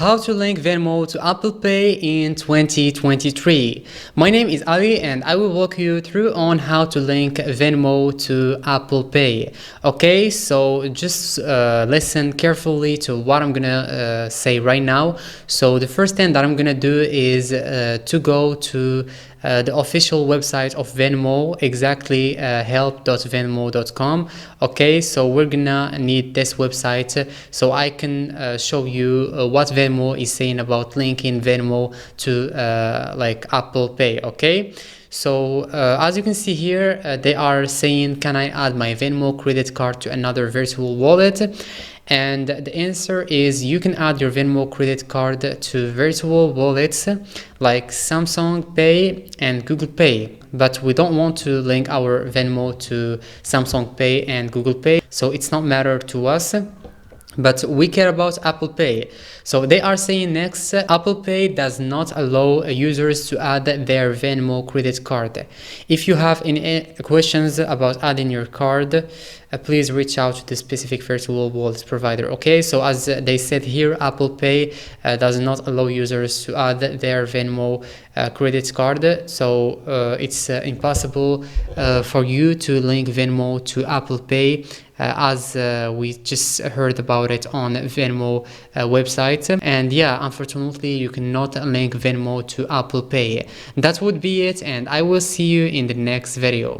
How to link Venmo to Apple Pay in 2023. My name is Ali and I will walk you through on how to link Venmo to Apple Pay. Okay, so just listen carefully to what I'm gonna say right now. So the first thing that I'm gonna do is to go to the official website of Venmo, exactly help.venmo.com. Okay, so we're gonna need this website so I can show you what Venmo is saying about linking Venmo to like Apple Pay. Okay, so as you can see here, they are saying, can I add my Venmo credit card to another virtual wallet? And the answer is you can add your Venmo credit card to virtual wallets like Samsung Pay and Google Pay. But we don't want to link our Venmo to Samsung Pay and Google Pay, so it's not matter to us. But we care about Apple Pay. So they are saying next, Apple Pay does not allow users to add their Venmo credit card. If you have any questions about adding your card, please reach out to the specific virtual wallet provider. Okay, so as they said here, Apple Pay does not allow users to add their Venmo credit card. So it's impossible for you to link Venmo to Apple Pay, as we just heard about it on Venmo website. And yeah, unfortunately you cannot link Venmo to Apple Pay. That would be it, and I will see you in the next video.